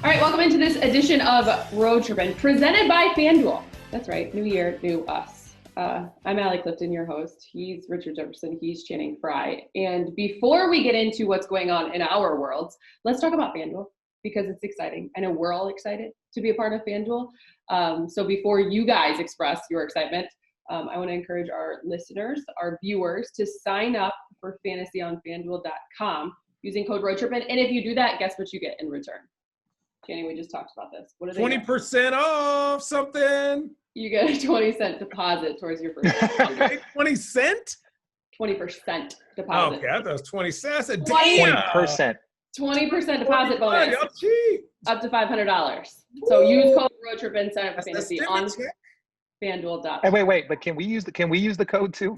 All right, welcome into this edition of Road Trippin', presented by FanDuel. That's right, new year, new us. I'm Allie Clifton, your host. He's Richard Jefferson. He's Channing Frye. And before we get into what's going on in our worlds, let's talk about FanDuel because it's exciting. I know we're all excited to be a part of FanDuel. So before you guys express your excitement, I want to encourage our listeners, our viewers, to sign up for fantasy on FanDuel.com using code ROADTRIPPIN. And if you do that, guess what you get in return? Jenny, we just talked about this. What are they 20% off something. You get a 20-cent deposit towards your first. Okay, 20 cent? 20% deposit. Okay, I thought it was 20 cents. 20%. 20% deposit bonus. Y'all cheap. Up to $500. So use code ROADTRIPPIN, sign up for fantasy on FanDuel.com. Hey, wait, but can we use the code too?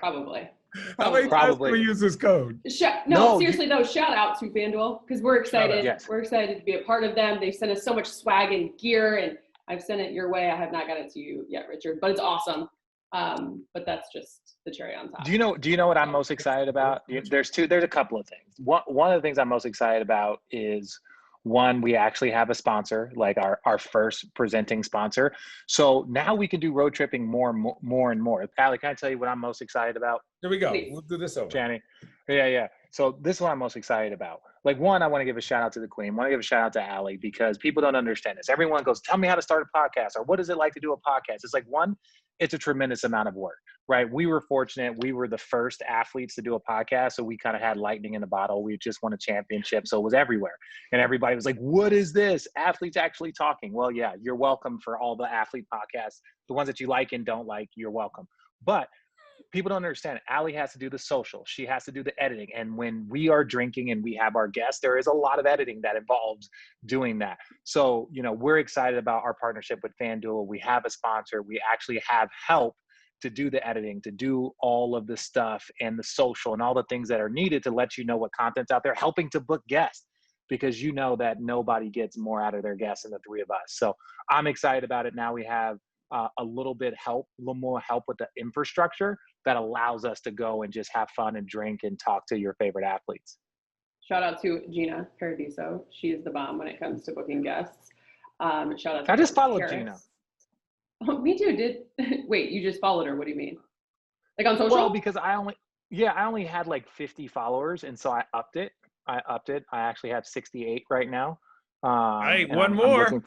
Probably. How many times can we use this code? Seriously though, shout out to FanDuel because we're excited. Yes. We're excited to be a part of them. They've sent us so much swag and gear, and I've sent it your way. I have not got it to you yet, Richard, but it's awesome. But that's just the cherry on top. Do you know what I'm most excited about? There's a couple of things. One of the things I'm most excited about is, one, we actually have a sponsor, like our first presenting sponsor. So now we can do road tripping more and more. Allie, can I tell you what I'm most excited about? Here we go. Please. We'll do this over. Channing. Yeah. So this is what I'm most excited about. Like, one, I want to give a shout out to the Queen. I want to give a shout out to Allie because people don't understand this. Everyone goes, tell me how to start a podcast, or what is it like to do a podcast? It's like, one, it's a tremendous amount of work, right? We were fortunate. We were the first athletes to do a podcast. So we kind of had lightning in a bottle. We just won a championship. So it was everywhere. And everybody was like, what is this? Athletes actually talking. Well, yeah, you're welcome for all the athlete podcasts. The ones that you like and don't like, you're welcome. But people don't understand. Allie has to do the social. She has to do the editing. And when we are drinking and we have our guests, there is a lot of editing that involves doing that. So, we're excited about our partnership with FanDuel. We have a sponsor. We actually have help to do the editing, to do all of the stuff and the social and all the things that are needed to let you know what content's out there, helping to book guests, because you know that nobody gets more out of their guests than the three of us. So I'm excited about it. Now we have a little more help with the infrastructure that allows us to go and just have fun and drink and talk to your favorite athletes. Shout out to Gina Paradiso. She is the bomb when it comes to booking guests. Shout out to I just followed Harris. Gina. Oh, me too. Wait, you just followed her? What do you mean? Like on social? Well, because I only had like 50 followers, and so I upped it. I actually have 68 right now. One more.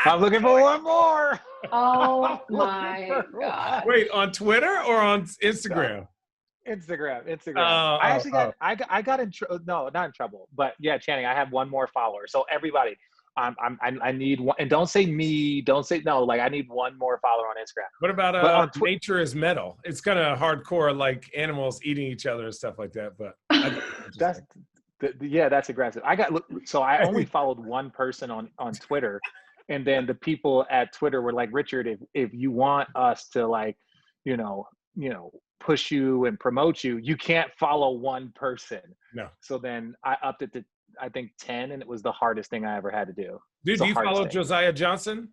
I'm looking for one more. Oh my God. Wait, on Twitter or on Instagram? Instagram. I got in trouble. No, not in trouble. But yeah, Channing, I have one more follower. So everybody, I need one. And don't say me. Don't say no. Like, I need one more follower on Instagram. What about Nature is Metal? It's kind of hardcore, like animals eating each other and stuff like that. But that's aggressive. I only followed one person on Twitter, and then the people at Twitter were like, Richard, if you want us to, like, push you and promote you, you can't follow one person. No. So then I upped it to, I think, 10, and it was the hardest thing I ever had to do. Dude, do you follow Josiah Johnson?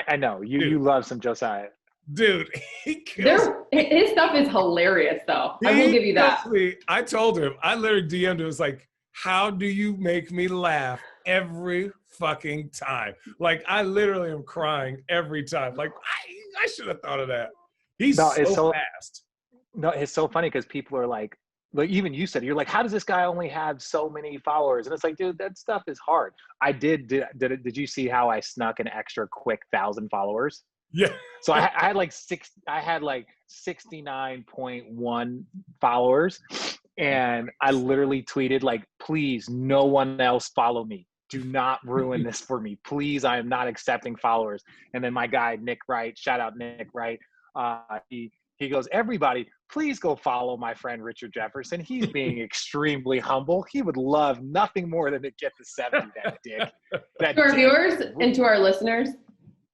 I know you love some Josiah. Dude, he kills. His stuff is hilarious, though. I will give you that. I told him, I literally DM'd him. It's like, how do you make me laugh every fucking time? Like, I literally am crying every time. Like, I should have thought of that. He's so fast. No, it's so funny because people are like even you said, you're like, how does this guy only have so many followers? And it's like, dude, that stuff is hard. Did you see how I snuck an extra quick 1,000 followers? Yeah. So I had like 69.1 followers, and I literally tweeted like, please, no one else follow me. Do not ruin this for me. Please, I am not accepting followers. And then my guy, Nick Wright, shout out Nick Wright. He goes, everybody, please go follow my friend Richard Jefferson. He's being extremely humble. He would love nothing more than to get to 70, that dick. To our viewers and to our listeners,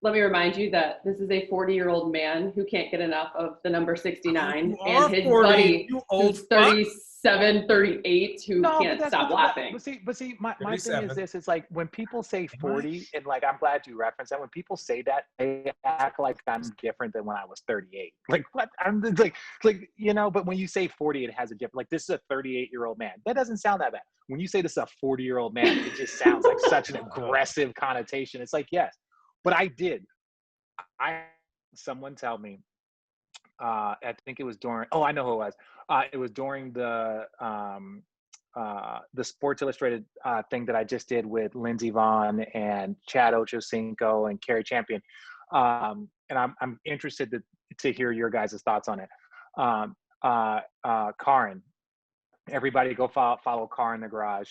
let me remind you that this is a 40-year-old man who can't get enough of the number 69 You are and his 40, buddy you old who's fuck. 37, 38 who can't stop laughing. But see, my thing is 37. this: it's like when people say 40, and like I'm glad you referenced that. When people say that, they act like I'm different than when I was 38. Like what? I'm like you know. But when you say 40, it has a different. Like this is a 38-year-old man. That doesn't sound that bad. When you say this is a 40-year-old man, it just sounds like such an aggressive connotation. It's like yes, but I did. Someone tell me. I think it was during. Oh, I know who it was. It was during the Sports Illustrated thing that I just did with Lindsey Vonn and Chad Ochocinco and Carrie Champion, and I'm interested to hear your guys' thoughts on it. Karin, everybody go follow Karin in the garage.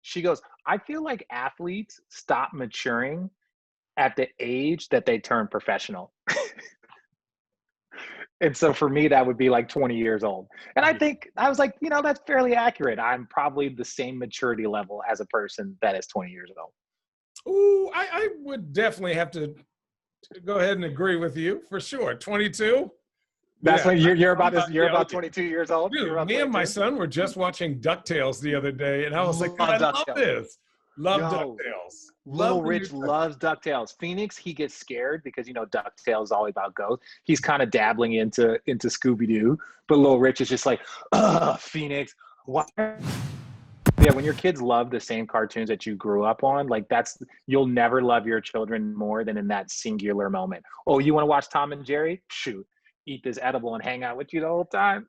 She goes, I feel like athletes stop maturing at the age that they turn professional. And so for me, that would be like 20 years old. And I was like, you know, that's fairly accurate. I'm probably the same maturity level as a person that is 20 years old. Ooh, I would definitely have to go ahead and agree with you for sure. 22. That's when you're about yeah, 22 years old. Dude, me 22? and my son were just watching DuckTales the other day, and I was like, I love this. Love DuckTales. Little Rich loves DuckTales. Phoenix, he gets scared because, you know, DuckTales is all about ghosts. He's kind of dabbling into Scooby-Doo, but Little Rich is just like, Phoenix, why? Yeah, when your kids love the same cartoons that you grew up on, like you'll never love your children more than in that singular moment. Oh, you want to watch Tom and Jerry? Shoot, eat this edible and hang out with you the whole time.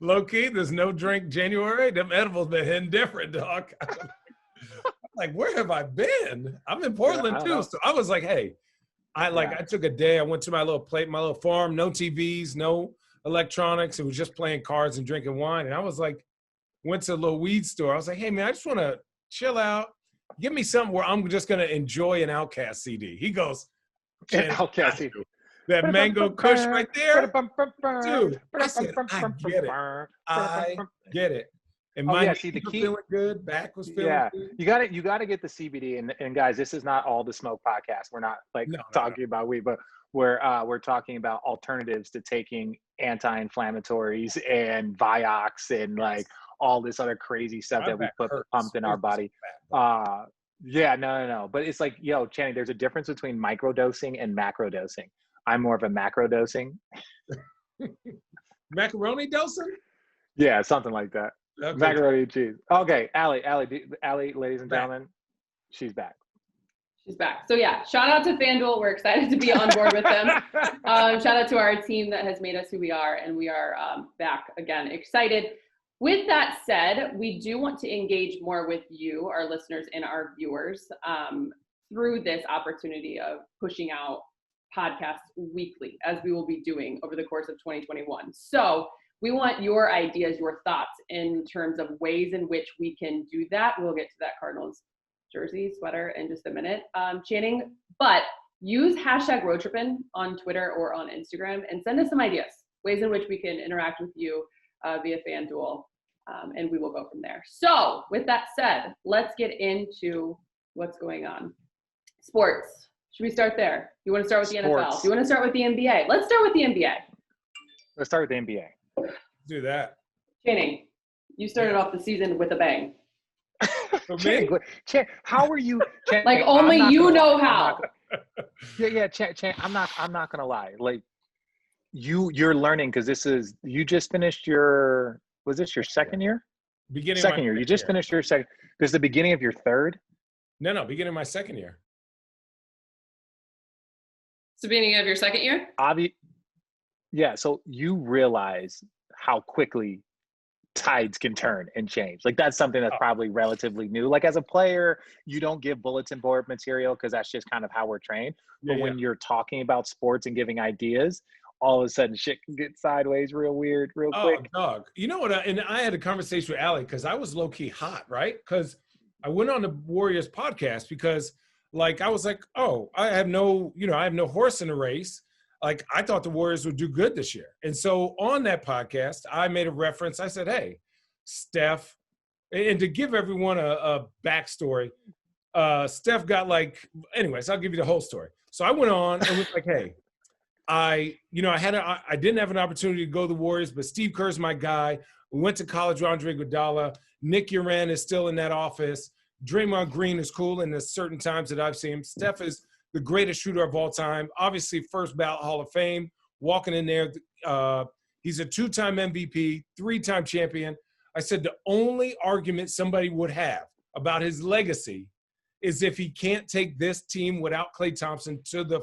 Low key, there's no drink January. Them edibles been hitting different, dog. Like, where have I been? I'm in Portland too. So I was like, hey, I took a day. I went to my little farm, no TVs, no electronics. It was just playing cards and drinking wine. And I was like, went to a little weed store. I was like, hey man, I just want to chill out. Give me something where I'm just going to enjoy an Outkast CD. He goes, Outkast CD. That mango kush right there. Dude, I said, I get it. I get it. And my the key feeling good, back was feeling good. You got to get the CBD. And guys, this is not all the smoke podcast. We're not talking about weed, but we're talking about alternatives to taking anti-inflammatories and Vioxx and like all this other crazy stuff that we pumped in our body. No. But it's like, Channing, there's a difference between microdosing and macrodosing. I'm more of a macrodosing. Macaroni dosing? Yeah, something like that. Okay. Macaroni and cheese. Okay, Allie, ladies and gentlemen, she's back. She's back. So yeah, shout out to FanDuel. We're excited to be on board with them. Shout out to our team that has made us who we are, and we are back again, excited. With that said, we do want to engage more with you, our listeners and our viewers, through this opportunity of pushing out podcasts weekly, as we will be doing over the course of 2021. So we want your ideas, your thoughts in terms of ways in which we can do that. We'll get to that Cardinals jersey, sweater in just a minute, Channing. But use #RoadTrippin on Twitter or on Instagram and send us some ideas, ways in which we can interact with you via FanDuel, and we will go from there. So with that said, let's get into what's going on. Sports. Should we start there? You want to start with the NFL? Do you want to start with the NBA? Let's start with the NBA. Let's start with the NBA. Do that. Channing, you started off the season with a bang. How are you? Like only you know how. I'm not gonna lie. Like you're learning because you just finished your. Was this your second year? Second year. You just finished your second. This is the beginning of your third. No, beginning of my second year. It's the beginning of your second year? Yeah, so you realize how quickly tides can turn and change. Like that's something that's probably relatively new. Like as a player, you don't give bulletin board material because that's just kind of how we're trained. But when you're talking about sports and giving ideas, all of a sudden shit can get sideways real weird, real quick. Dog. You know what? And I had a conversation with Allie because I was low-key hot, right? Because I went on the Warriors podcast because like I was like, oh, I have no horse in the race. Like I thought the Warriors would do good this year. And so on that podcast, I made a reference. I said, hey, Steph, and to give everyone a backstory, Steph got like, anyways, I'll give you the whole story. So I went on and was like, hey, I didn't have an opportunity to go to the Warriors, but Steve Kerr's my guy. We went to college with Andre Iguodala. Nick Uran is still in that office. Draymond Green is cool in the certain times that I've seen him. Steph is the greatest shooter of all time. Obviously, first ballot Hall of Fame, walking in there. He's a 2-time MVP, 3-time champion. I said the only argument somebody would have about his legacy is if he can't take this team without Klay Thompson to the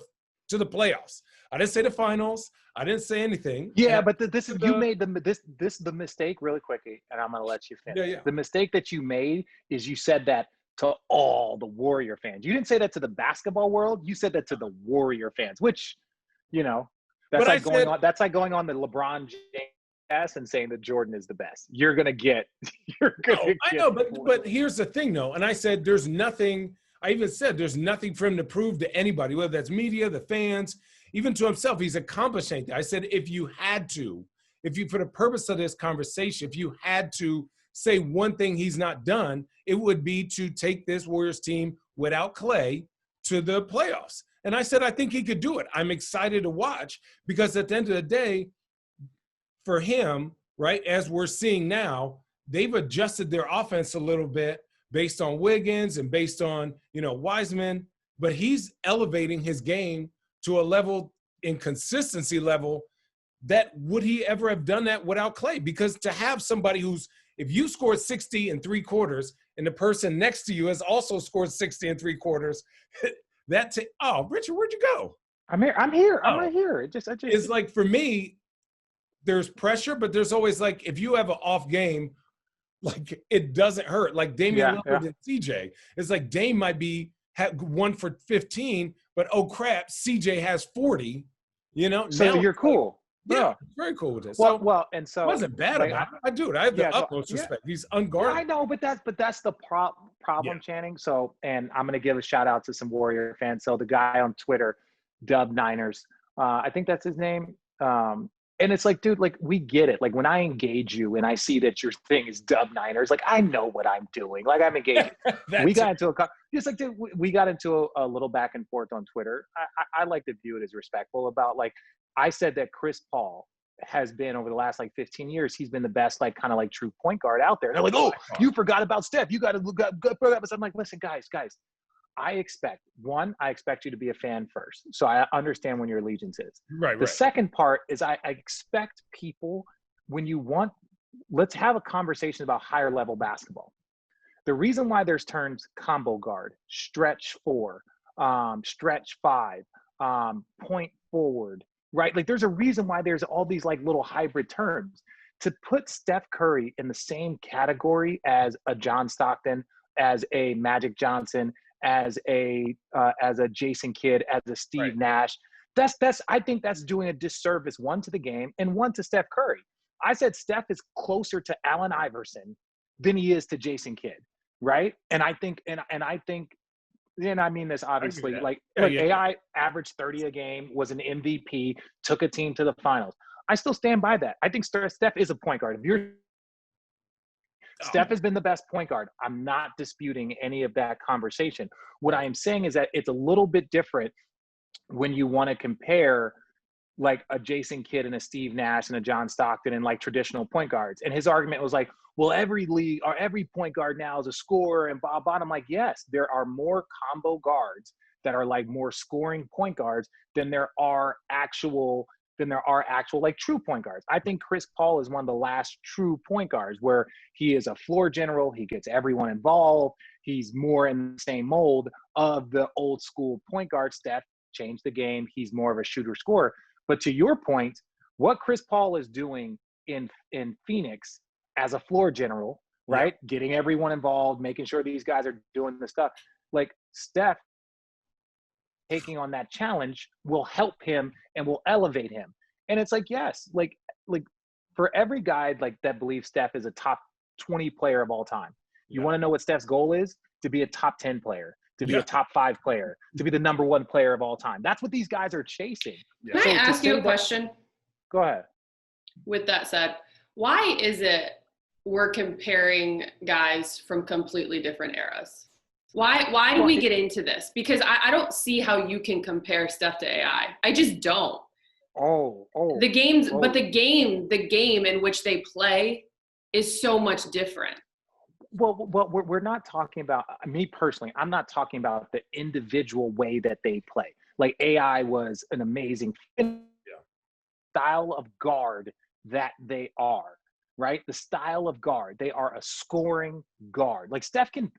playoffs. I didn't say the finals. I didn't say anything. Yeah, but you made the mistake really quickly, and I'm gonna let you finish. Yeah. The mistake that you made is you said that to all the Warrior fans. You didn't say that to the basketball world. You said that to the Warrior fans, which, that's like going on the LeBron James ass and saying that Jordan is the best. I know, but here's the thing, though. And I said there's nothing. I even said there's nothing for him to prove to anybody, whether that's media, the fans, even to himself. He's accomplished anything. I said if you, for the purpose of this conversation, if you had to say one thing he's not done, it would be to take this Warriors team without Klay to the playoffs. And I said I think he could do it. I'm excited to watch because at the end of the day, for him, right, as we're seeing now, they've adjusted their offense a little bit based on Wiggins and based on, Wiseman, but he's elevating his game to a level in consistency level that would he ever have done that without Klay? Because to have somebody if you scored 60 in 3 quarters and the person next to you has also scored 60 in 3 quarters, Richard, where'd you go? I'm here. I'm right here. It's like, for me, there's pressure, but there's always like, if you have an off game, like it doesn't hurt. Like Damian Lillard and CJ. It's like Dame might be 1 for 15, but oh crap, CJ has 40. So now, you're cool. Yeah, very cool with this. Well, and so it wasn't bad about it. I have the utmost respect. He's unguarded. I know, but that's the problem, Channing. So, and I'm gonna give a shout out to some Warrior fans. So the guy on Twitter, Dub Niners, I think that's his name. And it's like, dude, like we get it. Like when I engage you and I see that your thing is Dub Niners, like I know what I'm doing. Like I'm engaged. We got into a little back and forth on Twitter. I like to view it as respectful about like, I said that Chris Paul has been over the last like 15 years, he's been the best, like kind of like true point guard out there. They're like, oh, you forgot about Steph. You got to look up. I'm like, listen, guys, I expect you to be a fan first. So I understand when your allegiance is. Right. The second part is I expect people let's have a conversation about higher level basketball. The reason why there's terms combo guard, stretch 4, stretch 5, point forward, right? Like there's a reason why there's all these like little hybrid terms. To put Steph Curry in the same category as a John Stockton, as a Magic Johnson, as a Jason Kidd, as a Steve Nash, I think that's doing a disservice, one to the game and one to Steph Curry. I said Steph is closer to Allen Iverson than he is to Jason Kidd, right? And I think, and I mean this obviously, AI averaged 30 a game, was an MVP, took a team to the finals. I still stand by that. I think Steph is a point guard. Steph has been the best point guard. I'm not disputing any of that conversation. What I am saying is that it's a little bit different when you want to compare like a Jason Kidd and a Steve Nash and a John Stockton and like traditional point guards. And his argument was like, well, every league or every point guard now is a scorer and blah, blah. I'm like, yes, there are more combo guards that are like more scoring point guards than there are actual like true point guards. I think Chris Paul is one of the last true point guards where he is a floor general. He gets everyone involved. He's more in the same mold of the old school point guard. Steph changed the game. He's more of a shooter scorer. But to your point, what Chris Paul is doing in Phoenix as a floor general, right? Yeah. Getting everyone involved, making sure these guys are doing the stuff. Like Steph taking on that challenge will help him and will elevate him. And it's like, yes, like for every guy like that believes Steph is a top 20 player of all time. You want to know what Steph's goal is? To be a top 10 player, to be a top 5 player, to be the number 1 player of all time. That's what these guys are chasing. Can I ask you a question? Go ahead. With that said, why is it we're comparing guys from completely different eras? Why do we get into this? Because I don't see how you can compare Steph to AI. I just don't. The game in which they play is so much different. Well, we're not talking about, me personally, I'm not talking about the individual way that they play. Like AI was an amazing style of guard that they are, right? The style of guard, they are a scoring guard. Like Steph can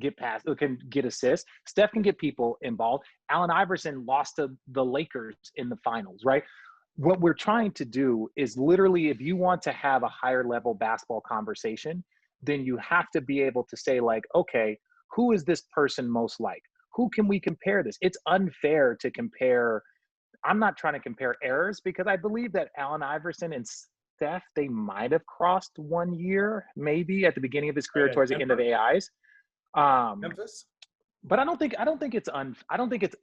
get past, can get assists. Steph can get people involved. Allen Iverson lost to the Lakers in the finals, right? What we're trying to do is literally, if you want to have a higher level basketball conversation, then you have to be able to say like, okay, who is this person most like? Who can we compare this? It's unfair to compare. I'm not trying to compare errors because I believe that Allen Iverson and Steph, they might have crossed 1 year, maybe at the beginning of his career towards the end of AI's. Memphis? But I don't think it's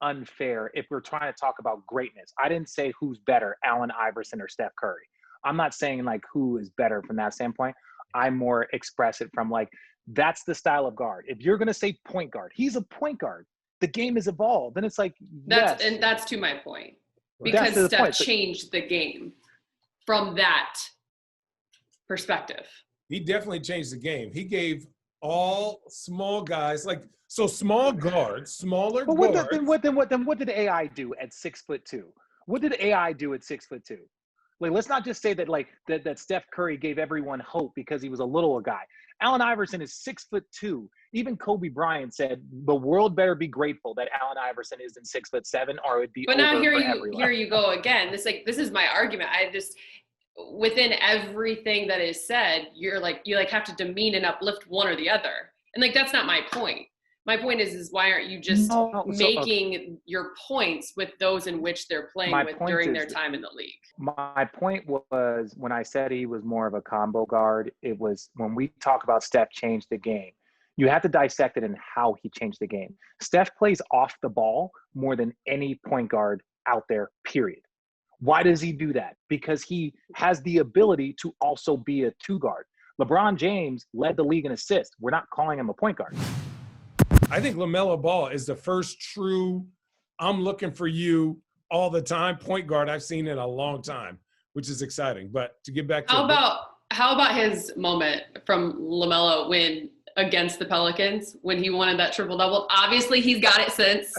unfair if we're trying to talk about greatness. I didn't say who's better, Allen Iverson or Steph Curry. I'm not saying like who is better from that standpoint. I more express it from like, that's the style of guard. If you're going to say point guard, he's a point guard. The game has evolved. And it's like, And that's to my point. Because Steph changed the game from that perspective. He definitely changed the game. He gave all small guys, like, so small guards, smaller guards. Then what did AI do at 6'2"? What did AI do at 6'2"? Like, let's not just say that like that Steph Curry gave everyone hope because he was a little guy. Allen Iverson is 6'2". Even Kobe Bryant said the world better be grateful that Allen Iverson isn't 6'7", or it would be over for everyone. Here you go again. This is my argument. I just, within everything that is said, you have to demean and uplift one or the other. And like, that's not my point. My point is why aren't you just making your points with those in which they're playing during their time in the league? My point was, when I said he was more of a combo guard, it was when we talk about Steph changed the game, you have to dissect it in how he changed the game. Steph plays off the ball more than any point guard out there, period. Why does he do that? Because he has the ability to also be a two guard. LeBron James led the league in assists. We're not calling him a point guard. I think LaMelo Ball is the first true, I'm looking for you all the time point guard I've seen in a long time, which is exciting. But to get back to how about his moment from LaMelo win against the Pelicans when he wanted that triple double? Obviously, he's got it since.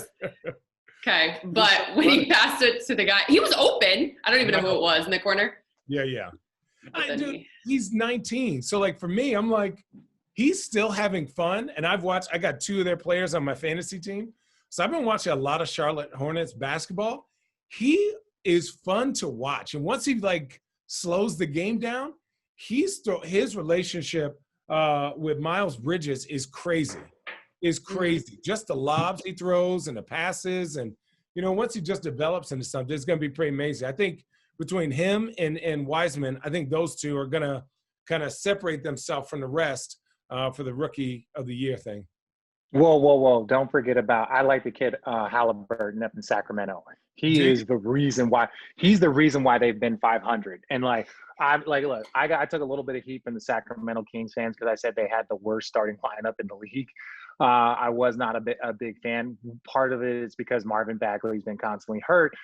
Okay, but when he passed it to the guy, he was open. I don't even know who it was in the corner. Yeah. Dude, he's 19. So like for me, I'm like, he's still having fun. And I got 2 of their players on my fantasy team. So I've been watching a lot of Charlotte Hornets basketball. He is fun to watch. And once he like slows the game down, his relationship with Miles Bridges is crazy. Just the lobs he throws and the passes. And, you know, once he just develops into something, it's going to be pretty amazing. I think between him and Wiseman, I think those two are going to kind of separate themselves from the rest for the rookie of the year thing. Whoa. Don't forget about, I like the kid Halliburton up in Sacramento. He's the reason why they've been 500. And like, look, I took a little bit of heat from the Sacramento Kings fans because I said they had the worst starting lineup in the league. I was not a big fan. Part of it is because Marvin Bagley's been constantly hurt.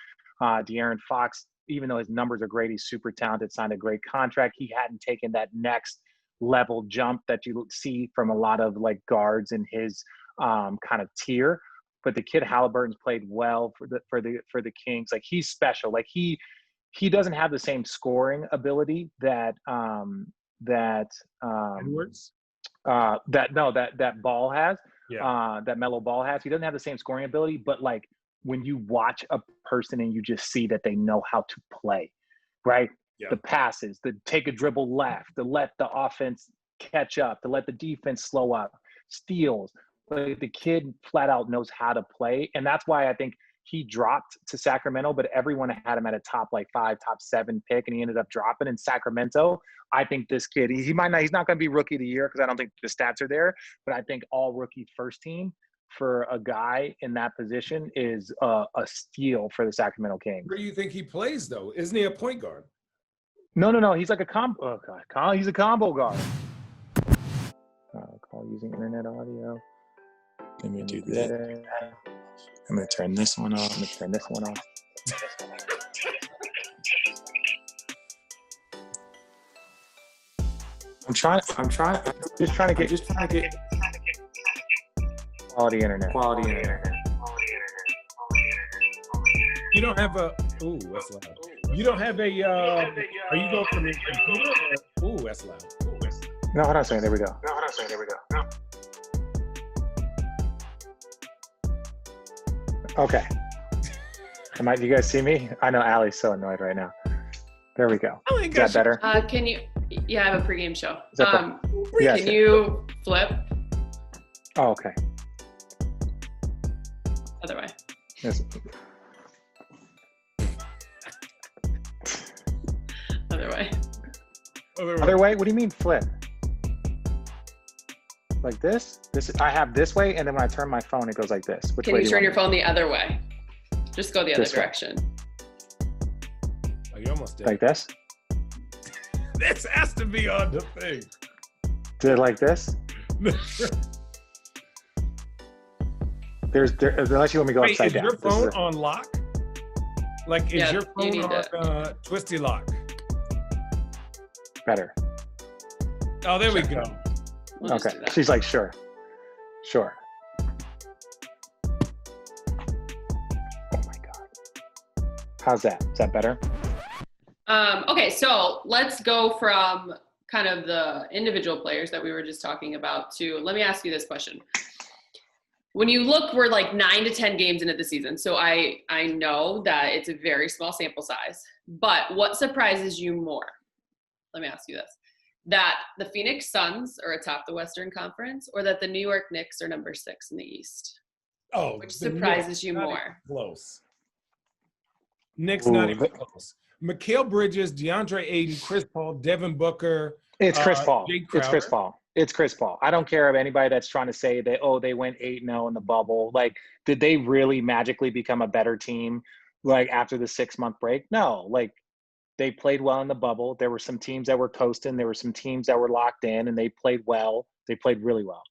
De'Aaron Fox, even though his numbers are great, he's super talented, signed a great contract. He hadn't taken that next level jump that you see from a lot of like guards in his kind of tier. But the kid Halliburton's played well for the Kings. Like, he's special. Like, he doesn't have the same scoring ability that Edwards? that Ball has. Yeah. That Melo Ball has. He doesn't have the same scoring ability, but like when you watch a person and you just see that they know how to play, right? Yeah. The passes, the take a dribble left, to let the offense catch up, to let the defense slow up, steals. Like, the kid flat out knows how to play. And that's why I think he dropped to Sacramento, but everyone had him at a top 5, top 7 pick, and he ended up dropping in Sacramento. I think this kid, he's not going to be rookie of the year because I don't think the stats are there, but I think all rookie first team for a guy in that position is a steal for the Sacramento Kings. Where do you think he plays, though? Isn't he a point guard? No. He's like a combo. Oh God, he's a combo guard. Call using internet audio. Let me do that. I'm going to turn this one off. I'm going to turn this one off. I'm trying to get quality internet. You don't have a. Ooh, that's loud. You don't have a. Are you going from your computer? Ooh, that's loud. No, hold on a second. There we go. Okay. Do you guys see me? I know Allie's so annoyed right now. There we go. Oh, Is that better? Can you? Yeah, I have a pregame show. Yes. Can you flip? Oh, okay. Other way. Yes. Other way. Other way? What do you mean flip? Like this? I have this way, and then when I turn my phone, it goes like this. Which Can way you do turn want your it? phone the other way? Just go the other This way. direction. Oh, you almost did. Like this? This has to be on the thing. Did it like this? Unless you want me to go Wait, upside is down. your phone on lock? Like, is Yeah, your you phone need on twisty lock? Better. Oh, there we go. We'll just Okay. do that. She's like, sure. Oh my God. How's that? Is that better? Okay, so let's go from kind of the individual players that we were just talking about to, let me ask you this question. When you look, we're like 9 to 10 games into the season. So I know that it's a very small sample size, but what surprises you more? Let me ask you this. That the Phoenix Suns are atop the Western Conference, or that the New York Knicks are number 6 in the East? Oh, Which the surprises Knicks, you not more? even close. Knicks not even close. Mikal Bridges, DeAndre Ayton, Chris Paul, Devin Booker. It's Chris Paul. Jay It's Chris Crowder. Paul. It's Chris Paul. I don't care of anybody that's trying to say that, oh, they went 8-0 in the bubble. Like, did they really magically become a better team, like, after the 6-month break? No. Like, they played well in the bubble. There were some teams that were coasting. There were some teams that were locked in, and they played well. They played really well.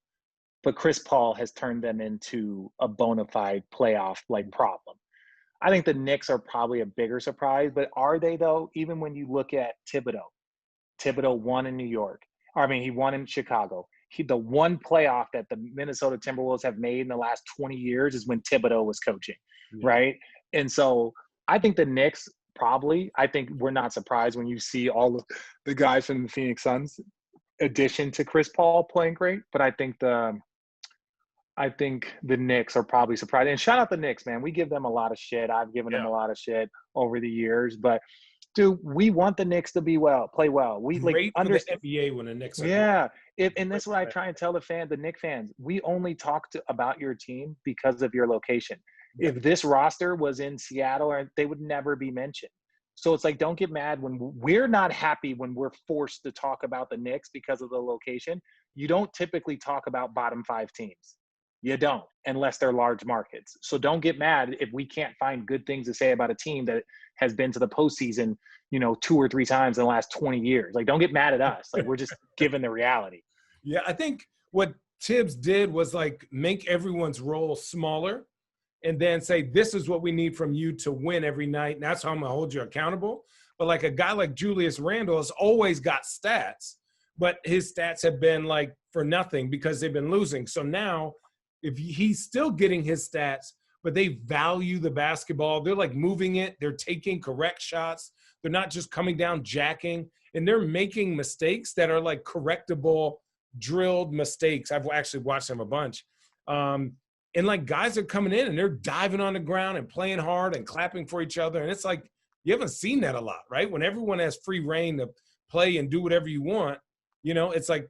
But Chris Paul has turned them into a bona fide playoff, like, problem. I think the Knicks are probably a bigger surprise, but are they, though? Even when you look at Thibodeau. Thibodeau won in New York. He won in Chicago. The one playoff that the Minnesota Timberwolves have made in the last 20 years is when Thibodeau was coaching, right? And so I think the Knicks I think we're not surprised when you see all of the guys from the Phoenix Suns addition to Chris Paul playing great, but I think the Knicks are probably surprised. And shout out the Knicks, man. We give them a lot of shit. I've given them a lot of shit over the years, but dude, we want the Knicks to play well. We Great like for the NBA when the Knicks are and that's what I try and tell the Knicks fans. We only talk about your team because of your location. If this roster was in Seattle, they would never be mentioned. So it's like, don't get mad when we're not happy when we're forced to talk about the Knicks because of the location. You don't typically talk about bottom 5 teams. You don't, unless they're large markets. So don't get mad if we can't find good things to say about a team that has been to the postseason, 2 or 3 times in the last 20 years. Like, don't get mad at us. Like, we're just given the reality. Yeah, I think what Tibbs did was like make everyone's role smaller and then say, this is what we need from you to win every night. And that's how I'm going to hold you accountable. But like a guy like Julius Randle has always got stats, but his stats have been like for nothing because they've been losing. So now if he's still getting his stats, but they value the basketball, they're like moving it, they're taking correct shots, they're not just coming down jacking, and they're making mistakes that are like correctable, drilled mistakes. I've actually watched them a bunch. And like guys are coming in and they're diving on the ground and playing hard and clapping for each other. And it's like, you haven't seen that a lot, right? When everyone has free reign to play and do whatever you want, it's like,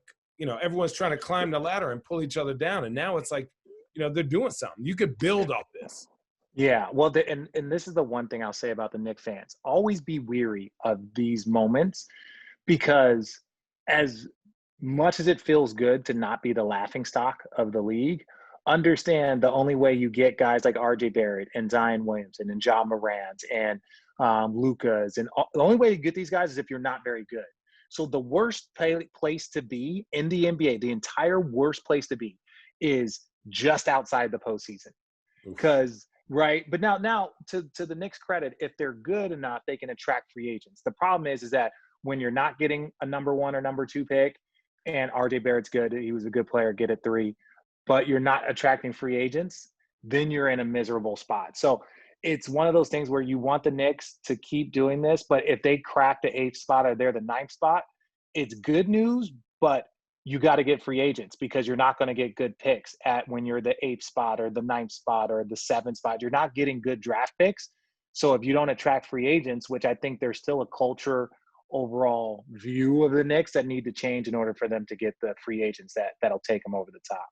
everyone's trying to climb the ladder and pull each other down. And now it's like, they're doing something. You could build off this. Yeah, well, and this is the one thing I'll say about the Knicks fans. Always be weary of these moments because as much as it feels good to not be the laughingstock of the league, understand the only way you get guys like R.J. Barrett and Zion Williamson and Ja Morant and Lukas, and the only way you get these guys is if you're not very good. So the worst place to be in the NBA, the entire worst place to be, is just outside the postseason. Because right, but now to the Knicks' credit, if they're good enough, they can attract free agents. The problem is that when you're not getting a number 1 or number 2 pick, and RJ Barrett's good, he was a good player, get it 3, but you're not attracting free agents, then you're in a miserable spot. So it's one of those things where you want the Knicks to keep doing this, but if they crack the 8th spot or they're the 9th spot, it's good news, but you got to get free agents because you're not going to get good picks at when you're the 8th spot or the 9th spot or the 7th spot. You're not getting good draft picks. So if you don't attract free agents, which I think there's still a culture overall view of the Knicks that need to change in order for them to get the free agents that'll take them over the top.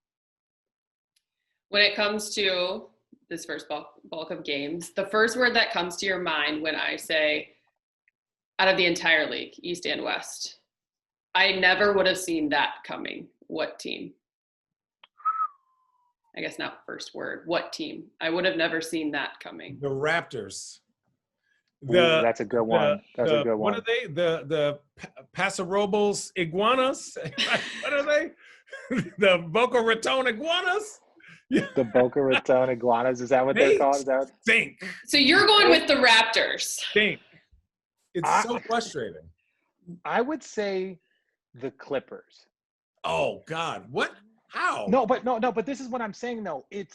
When it comes to this first bulk of games, the first word that comes to your mind when I say out of the entire league, East and West, I never would have seen that coming. What team? I guess not first word. What team? I would have never seen that coming. The Raptors. That's a good one. That's a good one. What are they? The Pasarobles Iguanas? What are they? The Boca Raton Iguanas? The Boca Raton Iguanas, is that what they're called? Is that stink. So you're going with the Raptors. Stink. It's so frustrating. I would say the Clippers. Oh God, what? How? No, but this is what I'm saying though. They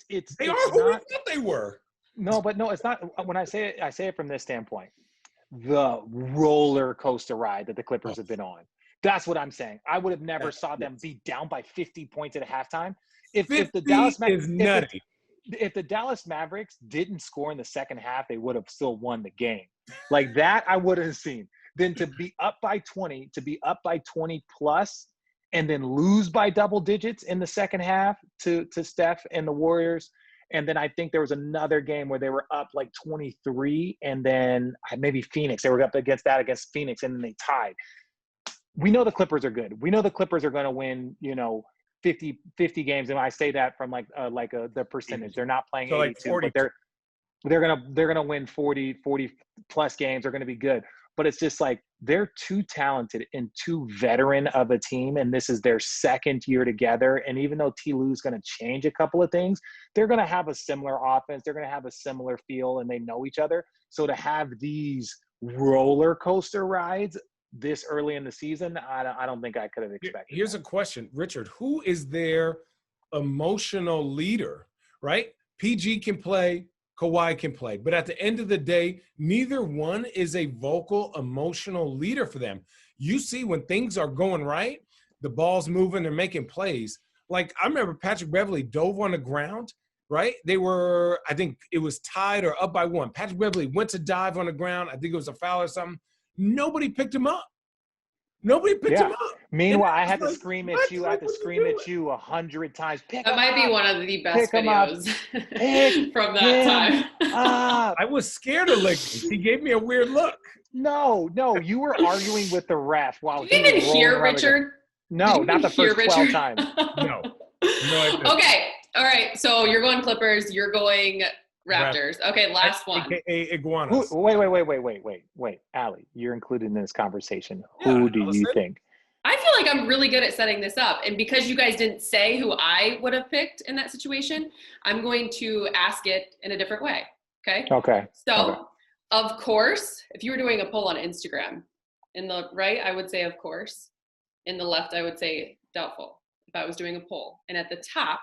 are who we thought they were. No, but no, it's not. When I say it from this standpoint. The roller coaster ride that the Clippers have been on. That's what I'm saying. I would have never saw them be down by 50 points at halftime. If the Dallas Mavericks didn't score in the second half, they would have still won the game. Like that, I would have seen. Then to be up by 20, plus, and then lose by double digits in the second half to Steph and the Warriors. And then I think there was another game where they were up like 23, and then maybe Phoenix. They were up against Phoenix, and then they tied. We know the Clippers are good. We know the Clippers are going to win, 50 games, and I say that from the percentage. They're not playing so 82, like but they're gonna win 40 plus games. They're gonna be good. But it's just like they're too talented and too veteran of a team, and this is their second year together. And even though T. Lue's going to change a couple of things, they're going to have a similar offense. They're going to have a similar feel, and they know each other. So to have these roller coaster rides this early in the season, I don't think I could have expected. Here's a question, Richard. Who is their emotional leader, right? PG can play, Kawhi can play. But at the end of the day, neither one is a vocal, emotional leader for them. You see when things are going right, the ball's moving, they're making plays. Like I remember Patrick Beverley dove on the ground, right? They were, I think it was tied or up by 1. Patrick Beverley went to dive on the ground. I think it was a foul or something. Nobody picked him up. Nobody picked him up. Meanwhile, I had to scream at you. I had to scream at you 100 times. That might be one of the best videos from that time. I was scared of Liggins. He gave me a weird look. No, you were arguing with the ref while you didn't hear Richard. No, not the first 12 times. No. Okay. All right. So you're going Clippers. You're going Raptors. Okay, last one. AKA Iguanas. Wait. Allie, you're included in this conversation. Who do you think? I feel like I'm really good at setting this up. And because you guys didn't say who I would have picked in that situation, I'm going to ask it in a different way. Okay? Okay. So, of course, if you were doing a poll on Instagram, in the right, I would say of course. In the left, I would say doubtful if I was doing a poll. And at the top,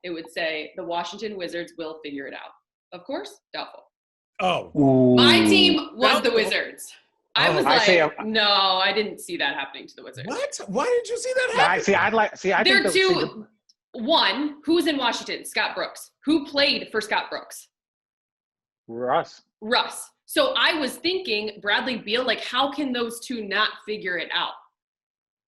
it would say the Washington Wizards will figure it out. Of course, doubtful. Oh. Ooh. My team was the Wizards. I was no, I didn't see that happening to the Wizards. What? Why didn't you see that happen? I think two. One, who's in Washington? Scott Brooks. Who played for Scott Brooks? Russ. So I was thinking Bradley Beal, like how can those two not figure it out?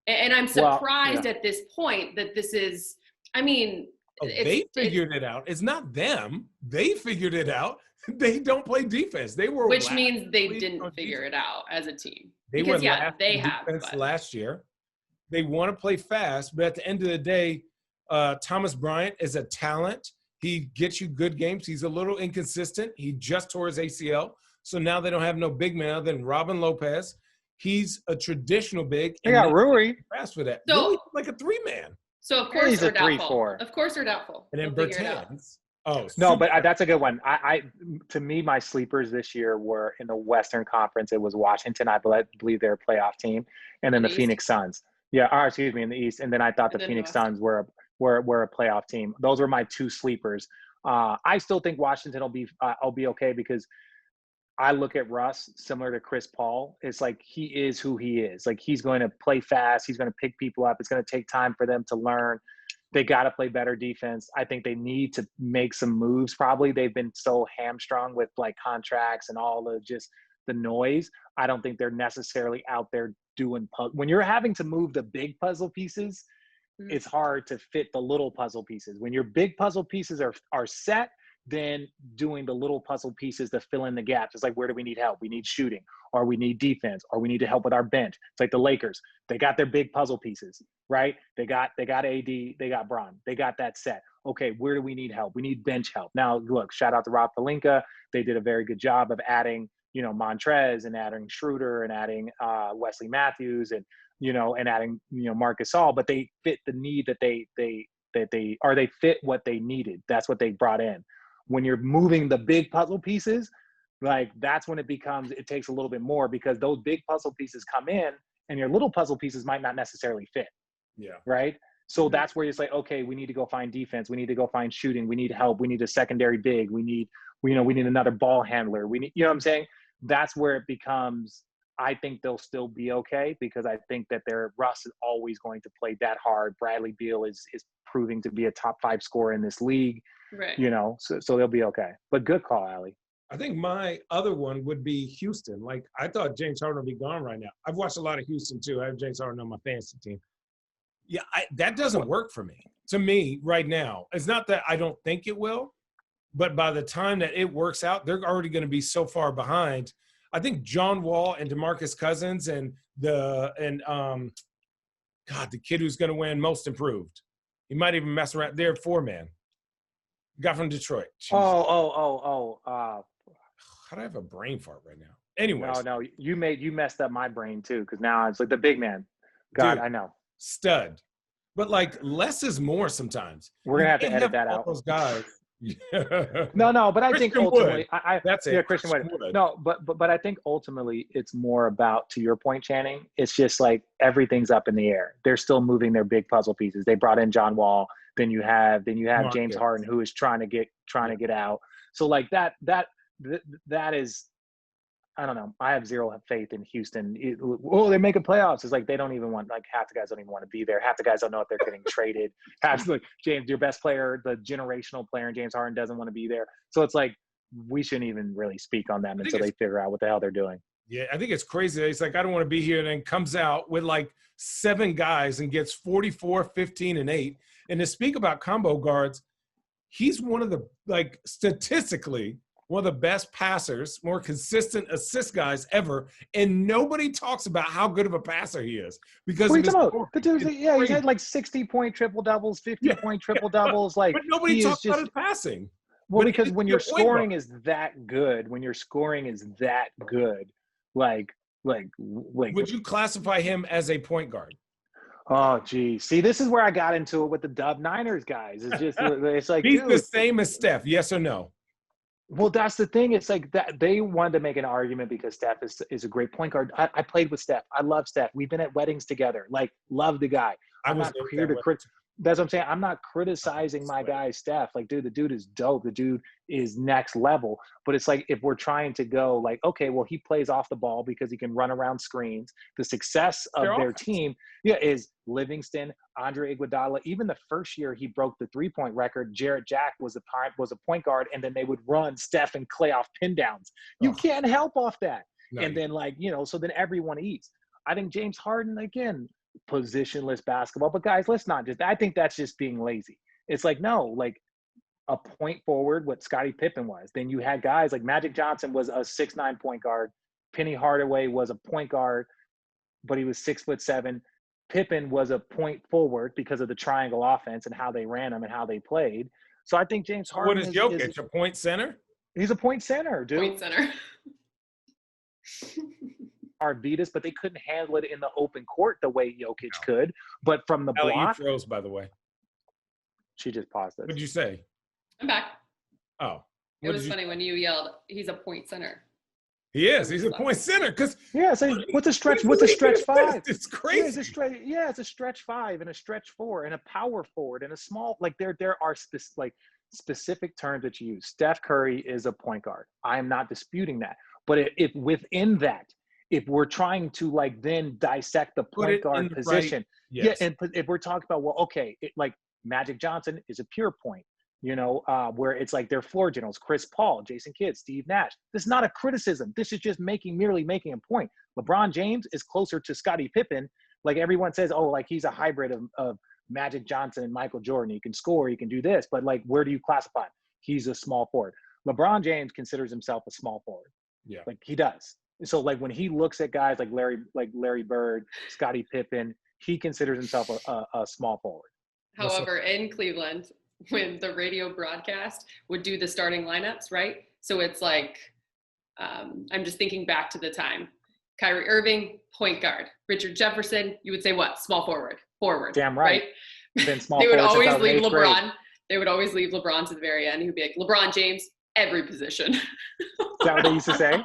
And I'm surprised at this point that this is, they figured it out. It's not them. They figured it out. They don't play defense. Which means they didn't figure it out as a team. They were last year. They want to play fast, but at the end of the day, Thomas Bryant is a talent. He gets you good games. He's a little inconsistent. He just tore his ACL. So now they don't have no big man other than Robin Lopez. He's a traditional big. They got Rui. Fast for that. So, Rui's like a 3-man. So of course He's or a doubtful. 3-4. Of course or doubtful. And Of course or then doubtful. Bertans. Of course or doubtful. And then We'll figure it out. Bertans. Oh, No, but super. that's a good one. To me, my sleepers this year were in the Western Conference. It was Washington. I believe they're a playoff team, and then In the the East? Phoenix Suns. Yeah, or excuse me, in the East. And then I thought And the then the Phoenix West. Suns were a playoff team. Those were my two sleepers. I still think Washington will be okay because I look at Russ similar to Chris Paul. It's like he is who he is. Like he's going to play fast. He's going to pick people up. It's going to take time for them to learn. They got to play better defense. I think they need to make some moves. Probably they've been so hamstrung with like contracts and all the just the noise. I don't think they're necessarily out there doing when you're having to move the big puzzle pieces. It's hard to fit the little puzzle pieces. When your big puzzle pieces are set, then doing the little puzzle pieces to fill in the gaps. It's like, where do we need help? We need shooting, or we need defense, or we need to help with our bench. It's like the Lakers. They got their big puzzle pieces, right? They got AD, they got Bron. They got that set. Okay, where do we need help? We need bench help. Now, look, shout out to Rob Pelinka. They did a very good job of adding, Montrez and adding Schroeder and adding Wesley Matthews and adding, Marcus All, but they fit the need that they fit what they needed. That's what they brought in. When you're moving the big puzzle pieces, like that's when it takes a little bit more because those big puzzle pieces come in and your little puzzle pieces might not necessarily fit. Yeah. Right. So that's where it's like, okay, we need to go find defense. We need to go find shooting. We need help. We need a secondary big. We need another ball handler. We need, what I'm saying? That's where it becomes, I think they'll still be okay because I think that Russ is always going to play that hard. Bradley Beal is proving to be a top 5 scorer in this league. Right. So they'll be okay. But good call, Allie. I think my other one would be Houston. Like, I thought James Harden would be gone right now. I've watched a lot of Houston, too. I have James Harden on my fantasy team. Yeah, that doesn't work for me. To me, right now, it's not that I don't think it will, but by the time that it works out, they're already going to be so far behind. I think John Wall and DeMarcus Cousins and the kid who's going to win Most Improved. He might even mess around. They're 4-man. Got from Detroit. Jeez. How do I have a brain fart right now? Anyways. No, you messed up my brain too, because now it's like the big man. God, dude, I know. Stud. But like less is more sometimes. We're gonna have to edit that out. Those guys. No, but I think ultimately that's it. Yeah, Christian Wood. No, but I think ultimately it's more about, to your point, Channing, it's just like everything's up in the air. They're still moving their big puzzle pieces. They brought in John Wall. Then you have James Harden, who is trying to get out. So like that is, I don't know. I have zero faith in Houston. They're making playoffs. It's like they don't even want, like half the guys don't even want to be there. Half the guys don't know if they're getting traded. James, your best player, the generational player, and James Harden doesn't want to be there. So it's like we shouldn't even really speak on them until they figure out what the hell they're doing. Yeah, I think it's crazy. It's like, I don't want to be here, and then comes out with like 7 guys and gets 44, 15, and 8. And to speak about combo guards, he's one of the, like, statistically, one of the best passers, more consistent assist guys ever. And nobody talks about how good of a passer he is. Because what are you talking about? The dude's, he's had like 60-point triple doubles, 50-point triple doubles. Like, but nobody talks about his passing. Well, because when your scoring is that good, like would you classify him as a point guard? Oh, geez. See, this is where I got into it with the Dub Niners guys. It's just, it's like, he's the same as Steph, yes or no? Well, that's the thing. It's like that they wanted to make an argument because Steph is a great point guard. I played with Steph. I love Steph. We've been at weddings together. Like, love the guy. I'm not here to criticize. That's what I'm saying. I'm not criticizing my guy, Steph. Like, dude, the dude is dope. The dude is next level. But it's like, if we're trying to go like, okay, well, he plays off the ball because he can run around screens. The success of their team, is Livingston, Andre Iguodala. Even the first year he broke the 3-point record, Jarrett Jack was a point guard, and then they would run Steph and Clay off pin downs. You can't help off that. No, and then so then everyone eats. I think James Harden, again, positionless basketball. But guys, I think that's just being lazy. It's like, no, like a point forward, what Scottie Pippen was. Then you had guys like Magic Johnson was a 6'9" point guard. Penny Hardaway was a point guard, but he was 6'7". Pippen was a point forward because of the triangle offense and how they ran them and how they played. So I think James Harden. What is Jokic? A point center? He's a point center, dude. Point center. Arvidas, but they couldn't handle it in the open court the way Jokic could. But from the block, he froze, by the way. She just paused us. What'd you say? I'm back. Oh. It What was did you- funny when you yelled, he's a point center. He is. He's a point center. Because Yeah, so what's a stretch? What's a stretch five? It's Yeah, crazy. it's a stretch 5 and a stretch 4 and a power forward and a small. Like there are specific terms that you use. Steph Curry is a point guard. I am not disputing that. But if within that, if we're trying to like then dissect the point guard position, Yes. and if we're talking about, well, okay, like Magic Johnson is a pure point. Where it's like they're floor generals, Chris Paul, Jason Kidd, Steve Nash. This is not a criticism. This is just merely making a point. LeBron James is closer to Scottie Pippen. Like everyone says, oh, like he's a hybrid of Magic Johnson and Michael Jordan. He can score, he can do this, but like, where do you classify him? He's a small forward. LeBron James considers himself a small forward. Yeah. Like he does. So like when he looks at guys like Larry Bird, Scottie Pippen, he considers himself a small forward. However, in Cleveland, when the radio broadcast would do the starting lineups, right? So it's like, I'm just thinking back to the time. Kyrie Irving, point guard. Richard Jefferson, you would say what? Small forward. Damn right. Then small they would forward always leave LeBron. Grade. They would always leave LeBron to the very end. He'd be like, LeBron James, every position. Is that what they used to say?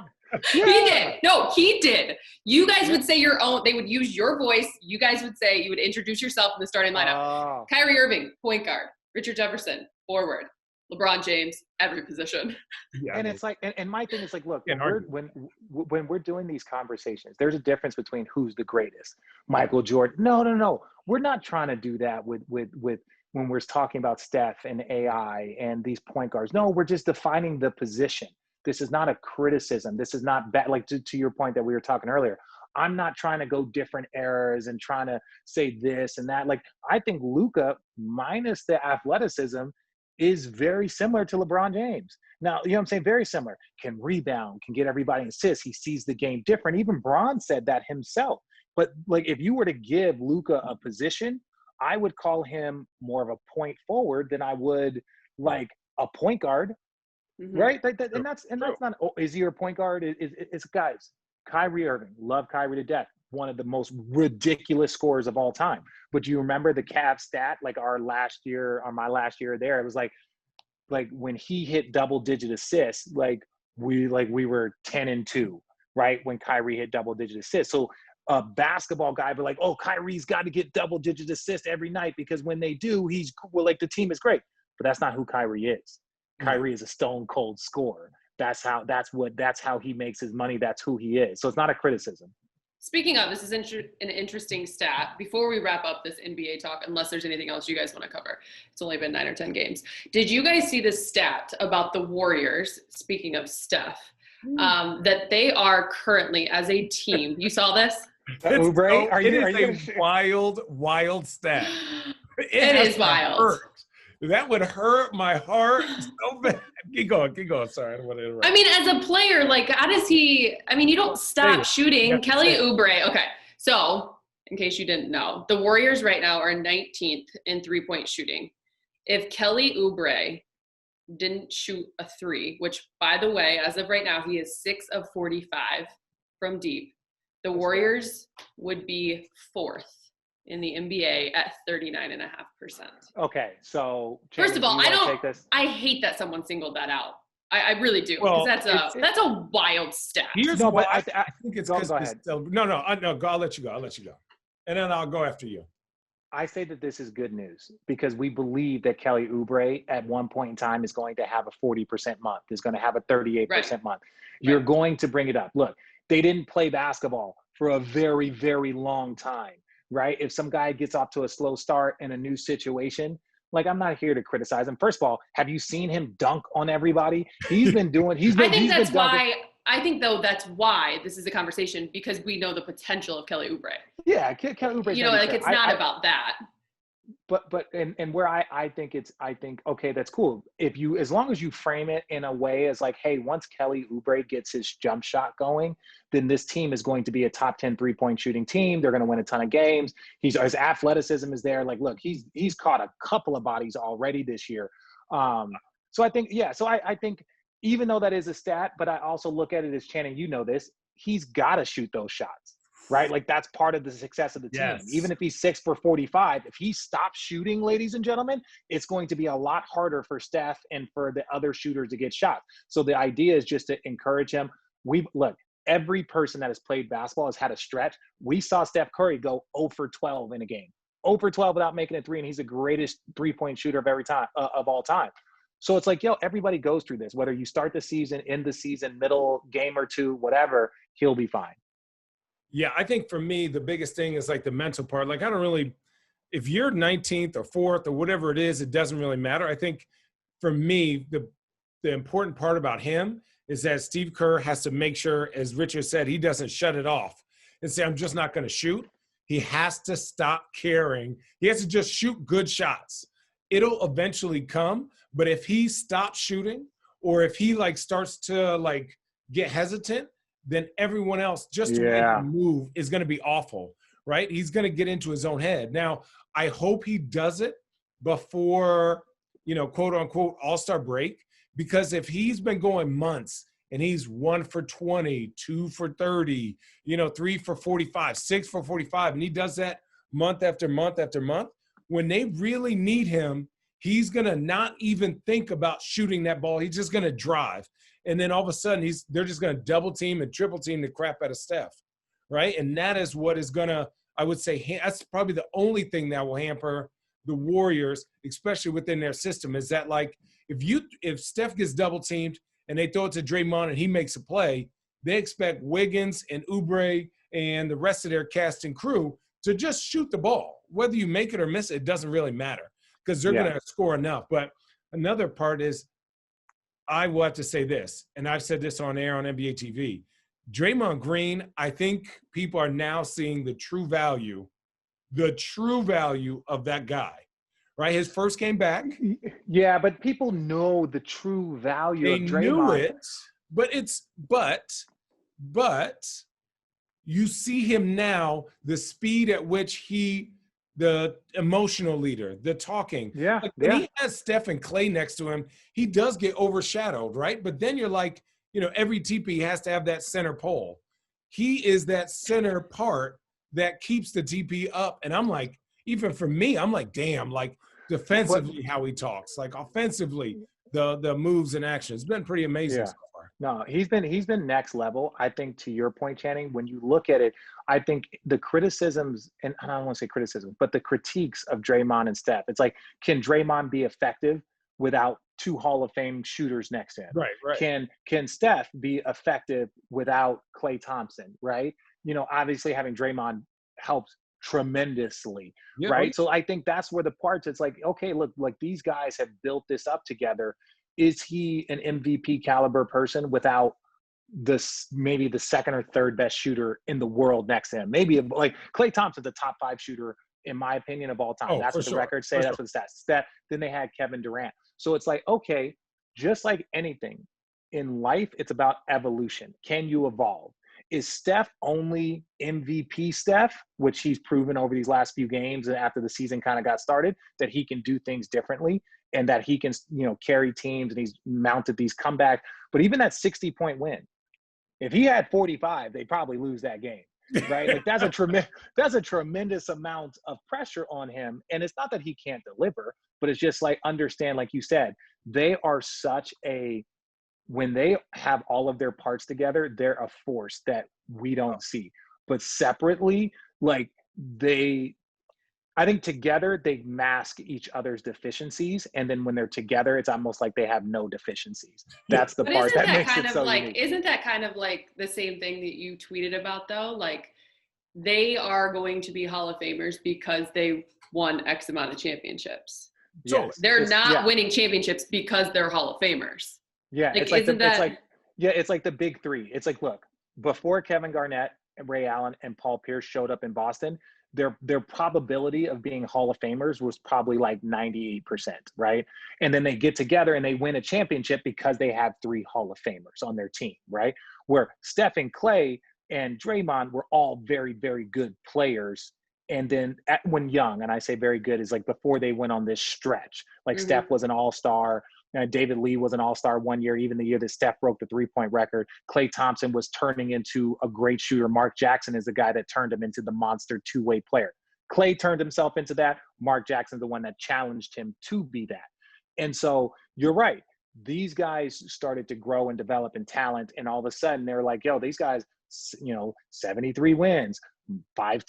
Yeah. He did. No, he did. You guys would say your own. They would use your voice. You guys would say, you would introduce yourself in the starting lineup. Oh. Kyrie Irving, point guard. Richard Jefferson, forward. LeBron James, every position. Yeah, and it's like, and my thing is like, look, when we're doing these conversations, there's a difference between who's the greatest. Michael Jordan. No. We're not trying to do that with when we're talking about Steph and AI and these point guards. No, we're just defining the position. This is not a criticism. This is not bad. Like to your point that we were talking earlier, I'm not trying to go different eras and trying to say this and that. Like, I think Luka, minus the athleticism, is very similar to LeBron James. Now, you know what I'm saying? Very similar. Can rebound, can get everybody assists. He sees the game different. Even Bron said that himself. But, like, if you were to give Luka a position, I would call him more of a point forward than I would, like, a point guard. Mm-hmm. Right? And that's not, oh, is he a point guard? It's guys. Kyrie Irving, love Kyrie to death. One of the most ridiculous scorers of all time. But you remember the Cavs stat, like my last year there, it was like when he hit double-digit assists, we were 10-2, right? When Kyrie hit double-digit assists. So a basketball guy be like, oh, Kyrie's got to get double-digit assists every night because when they do, the team is great. But that's not who Kyrie is. Kyrie is a stone cold scorer. That's how he makes his money. That's who he is. So it's not a criticism. Speaking of, this is an interesting stat. Before we wrap up this NBA talk, unless there's anything else you guys want to cover, it's only been 9 or 10 games. Did you guys see this stat about the Warriors, speaking of Steph, that they are currently as a team? You saw this? It is a wild stat. It is wild. That would hurt my heart so bad. Keep going. Sorry, I don't want to interrupt. I mean, as a player, like, how does he – I mean, you don't stop shooting. Kelly Oubre – okay, so in case you didn't know, the Warriors right now are 19th in three-point shooting. If Kelly Oubre didn't shoot a three, which, by the way, as of right now, he is 6 of 45 from deep, the Warriors would be 4th in the NBA at 39.5%. Okay, so first of all, I hate that someone singled that out. I really do, because that's a wild stat. But I think it's because I'll let you go, and then I'll go after you. I say that this is good news because we believe that Kelly Oubre at one point in time is going to have a 40% month, is going to have a 38% month. You're going to bring it up. Look, they didn't play basketball for a very, very long time. Right? If some guy gets off to a slow start in a new situation, like, I'm not here to criticize him. First of all, have you seen him dunk on everybody? I think that's why this is a conversation, because we know the potential of Kelly Oubre. Yeah, Kelly Oubre. You know, like, it's not about that. But where I think okay, that's cool. As long as you frame it in a way as like, hey, once Kelly Oubre gets his jump shot going, then this team is going to be a top 10 3-point shooting team. They're going to win a ton of games. His athleticism is there. Like, look, he's caught a couple of bodies already this year. So I think, I think even though that is a stat, but I also look at it as, Channing, you know this, he's got to shoot those shots. right? Like that's part of the success of the team. Yes. Even if he's 6 for 45, if he stops shooting, ladies and gentlemen, it's going to be a lot harder for Steph and for the other shooters to get shots. So the idea is just to encourage him. Look, every person that has played basketball has had a stretch. We saw Steph Curry go 0 for 12 in a game, 0 for 12 without making a three, and he's the greatest three-point shooter of all time. So it's like, everybody goes through this. Whether you start the season, end the season, middle game or two, whatever, he'll be fine. Yeah, I think for me, the biggest thing is like the mental part. Like, I don't really, if you're 19th or 4th or whatever it is, it doesn't really matter. I think for me, the important part about him is that Steve Kerr has to make sure, as Richard said, he doesn't shut it off and say, I'm just not going to shoot. He has to stop caring. He has to just shoot good shots. It'll eventually come. But if he stops shooting, or if he like starts to like get hesitant, then everyone else just to make a move is going to be awful, right? He's going to get into his own head. Now, I hope he does it before, quote unquote, All-Star break, because if he's been going months and he's 1 for 20, 2 for 30, 3 for 45, 6 for 45, and he does that month after month after month, when they really need him, he's going to not even think about shooting that ball. He's just going to drive. And then all of a sudden, they're just going to double team and triple team the crap out of Steph, right? And that is what is going to, I would say, that's probably the only thing that will hamper the Warriors, especially within their system, is that, like, if Steph gets double teamed and they throw it to Draymond and he makes a play, they expect Wiggins and Oubre and the rest of their cast and crew to just shoot the ball. Whether you make it or miss it, it doesn't really matter, because they're going to score enough. But another part is, I will have to say this, and I've said this on air on NBA TV. Draymond Green, I think people are now seeing the true value of that guy, right? His first game back. Yeah, but people know the true value of Draymond. They knew it, but you see him now, the speed at which the emotional leader, the talking. When he has Steph and Clay next to him, he does get overshadowed, right? But then you're like, every TP has to have that center pole. He is that center part that keeps the TP up. And I'm like, even for me, I'm like, damn, like defensively how he talks, like offensively, the moves and actions. It's been pretty amazing so far. No, he's been next level. I think, to your point, Channing, when you look at it, I think the criticisms, and I don't want to say criticism, but the critiques of Draymond and Steph, it's like, can Draymond be effective without 2 Hall of Fame shooters next to him? Right. Can Steph be effective without Klay Thompson, right? Obviously having Draymond helps tremendously, right? So I think that's where the parts, it's like, okay, look, like these guys have built this up together. Is he an MVP caliber person without maybe the second or third best shooter in the world next to him? Maybe like Klay Thompson's the top 5 shooter, in my opinion, of all time. That's what the records say. That's what the stats. Then they had Kevin Durant. So it's like, okay, just like anything in life, it's about evolution. Can you evolve? Is Steph only MVP Steph, which he's proven over these last few games and after the season kind of got started, that he can do things differently and that he can, carry teams, and he's mounted these comebacks. But even that 60-point win, if he had 45, they probably lose that game, right? Like that's a tremendous amount of pressure on him. And it's not that he can't deliver, but it's just like, understand, like you said, they are when they have all of their parts together, they're a force that we don't see. But separately, like I think together they mask each other's deficiencies, and then when they're together, it's almost like they have no deficiencies. That's the part that makes it so unique. Isn't that kind of like the same thing that you tweeted about, though? Like, they are going to be Hall of Famers because they won X amount of championships. So they're not winning championships because they're Hall of Famers. Yeah, like, it's like the big 3. It's like, look, before Kevin Garnett and Ray Allen and Paul Pierce showed up in Boston, their probability of being Hall of Famers was probably like 98%, right? And then they get together and they win a championship because they have 3 Hall of Famers on their team, right? Where Steph and Clay and Draymond were all very, very good players. And then when young, and I say very good, is like before they went on this stretch, like Steph was an all-star, David Lee was an all-star one year, even the year that Steph broke the three-point record. Klay Thompson was turning into a great shooter. Mark Jackson is the guy that turned him into the monster two-way player. Klay turned himself into that. Mark Jackson's the one that challenged him to be that. And so you're right. These guys started to grow and develop in talent, and all of a sudden they're like, yo, these guys, 73 wins, five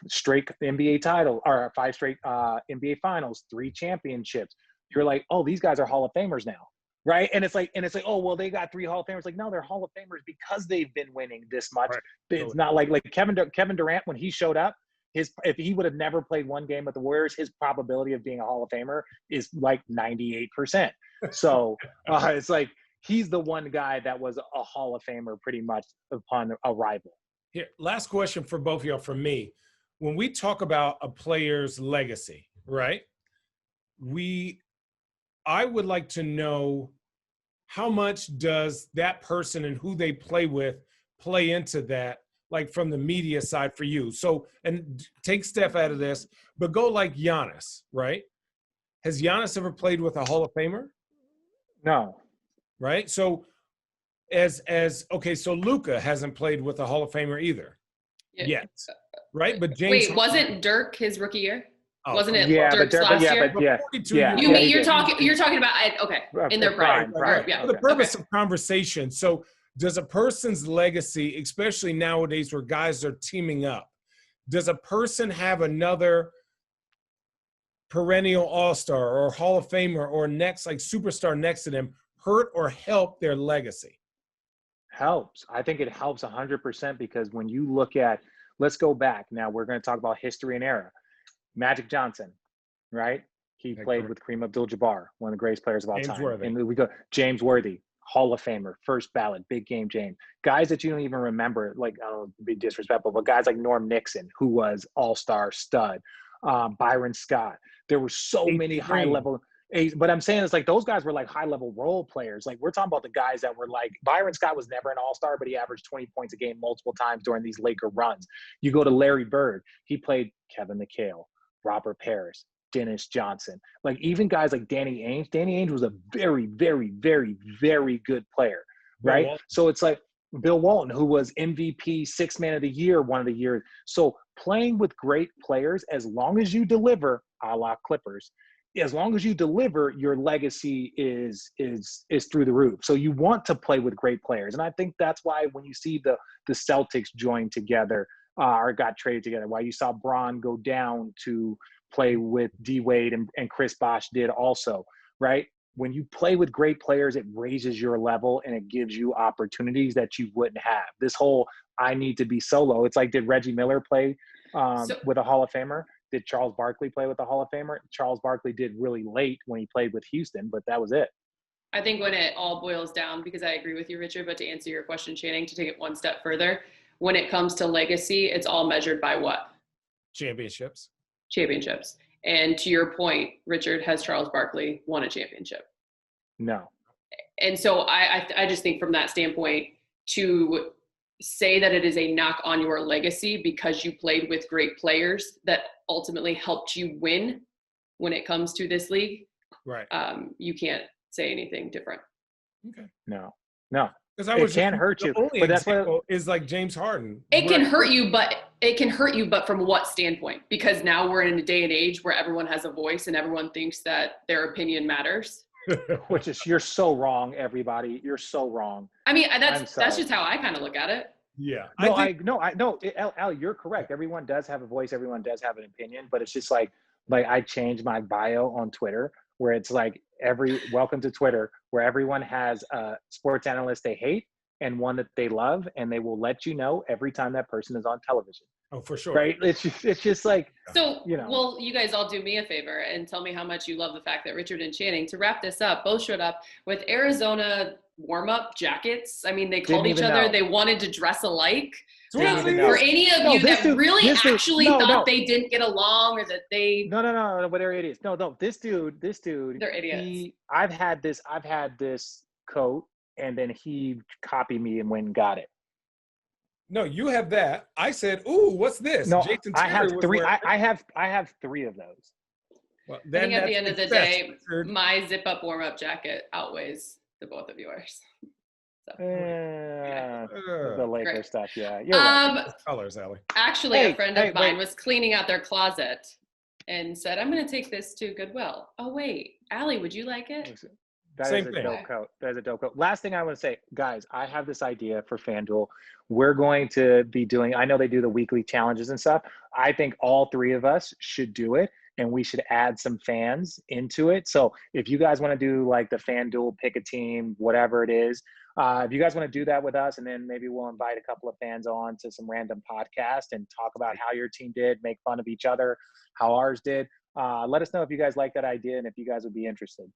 straight NBA title, or 5 straight NBA finals, 3 championships. You're like, oh, these guys are Hall of Famers now, right? And it's like, oh, well, they got 3 Hall of Famers. Like, no, they're Hall of Famers because they've been winning this much. Right. It's not like Kevin Durant, when he showed up, if he would have never played one game with the Warriors, his probability of being a Hall of Famer is like 98%. So it's like he's the one guy that was a Hall of Famer pretty much upon arrival. Here, last question for both of y'all from me. When we talk about a player's legacy, right? I would like to know how much does that person and who they play with play into that, like from the media side for you. So, and take Steph out of this, but go like Giannis, right? Has Giannis ever played with a Hall of Famer? No. Right? So okay, so Luka hasn't played with a Hall of Famer either yet, right? But James. Wait, wasn't Dirk his rookie year? Oh, wasn't it Dirk's last year? You're talking about in their prime. Right. Yeah. For the purpose of conversation. So does a person's legacy, especially nowadays where guys are teaming up, does a person have another perennial all-star or Hall of Famer or next, like superstar next to them, hurt or help their legacy? Helps. I think it helps 100% because when you look at, let's go back. Now we're going to talk about history and era. Magic Johnson, right? He played with Kareem Abdul-Jabbar, one of the greatest players of all time. Worthy. And we go James Worthy, Hall of Famer, first ballot, big game James. Guys that you don't even remember, like, I don't know, be disrespectful, but guys like Norm Nixon, who was all-star stud, Byron Scott. There were so many high-level – but I'm saying it's like those guys were like high-level role players. Like we're talking about the guys that were like Byron Scott was never an all-star, but he averaged 20 points a game multiple times during these Laker runs. You go to Larry Bird. He played Kevin McHale, Robert Parrish, Dennis Johnson. Like even guys like Danny Ainge. Danny Ainge was a very, very, very, very good player, right? So it's like Bill Walton, who was MVP, Sixth Man of the Year, one of the years. So playing with great players, as long as you deliver, a la Clippers, as long as you deliver, your legacy is through the roof. So you want to play with great players. And I think that's why when you see the Celtics join together or got traded together, why you saw Bron go down to play with D Wade and Chris Bosh did also, right? When you play with great players, it raises your level and it gives you opportunities that you wouldn't have. This whole, I need to be solo. It's like, did Reggie Miller play with a Hall of Famer? Did Charles Barkley play with a Hall of Famer? Charles Barkley did really late when he played with Houston, but that was it. I think when it all boils down, because I agree with you, Richard, but to answer your question, Channing, to take it one step further, when it comes to legacy, it's all measured by what? Championships. And to your point, Richard, has Charles Barkley won a championship? No. And so I just think from that standpoint, to say that it is a knock on your legacy because you played with great players that ultimately helped you win when it comes to this league, right? You can't say anything different. Okay. No. Because it can hurt you. But that's what is like James Harden. It can hurt you, but from what standpoint? Because now we're in a day and age where everyone has a voice and everyone thinks that their opinion matters. Which is, you're so wrong, everybody. You're so wrong. I mean, that's just how I kind of look at it. Yeah. Al, you're correct. Everyone does have a voice. Everyone does have an opinion, but it's just like I changed my bio on Twitter where it's like welcome to Twitter, where everyone has a sports analyst they hate and one that they love, and they will let you know every time that person is on television. Oh, for sure. Right? It's just like, so, well, you guys all do me a favor and tell me how much you love the fact that Richard and Channing, to wrap this up, both showed up with Arizona warm-up jackets. I mean, they called each other. They wanted to dress alike. For any of you that really actually thought they didn't get along or that they no, but they're idiots. No, this dude, they're idiots. I've had this coat, and then he copied me and went and got it. No, you have that. I said, "Ooh, what's this?" No, Jason I have Terry three. I have 3 of those. Well, I then think at the end of the success, day, Richard. my zip up warm up jacket outweighs the both of yours. So, The Laker Great. stuff. Yeah, you're right. Those colors, Allie. Actually, a friend of mine wait. was cleaning out their closet and said, I'm going to take this to Goodwill. Oh, wait. Allie, would you like it? That Same is a thing. dope coat. That is a dope coat. Last thing I want to say, guys, I have this idea for FanDuel. We're going to be doing, I know they do the weekly challenges and stuff. I think all three of us should do it, and we should add some fans into it. So if you guys want to do like the FanDuel pick a team, whatever it is, if you guys want to do that with us, and then maybe we'll invite a couple of fans on to some random podcast and talk about how your team did, make fun of each other, how ours did. Let us know if you guys like that idea and if you guys would be interested.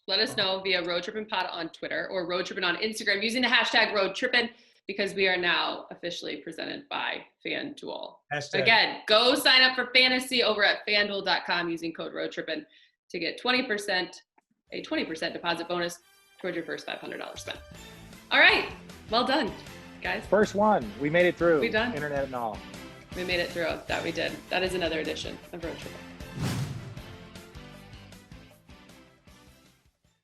Let us know via Road Trippin' Pod on Twitter or Road Trippin' on Instagram using the hashtag Road Trippin', because we are now officially presented by FanDuel. Hashtag. Again, go sign up for fantasy over at FanDuel.com using code Road Trippin' to get a 20% deposit bonus towards your first $500 spent. All right, well done, guys. First one, we made it through. We done? Internet and all. We made it through. That we did. That is another edition of Road Trippin'.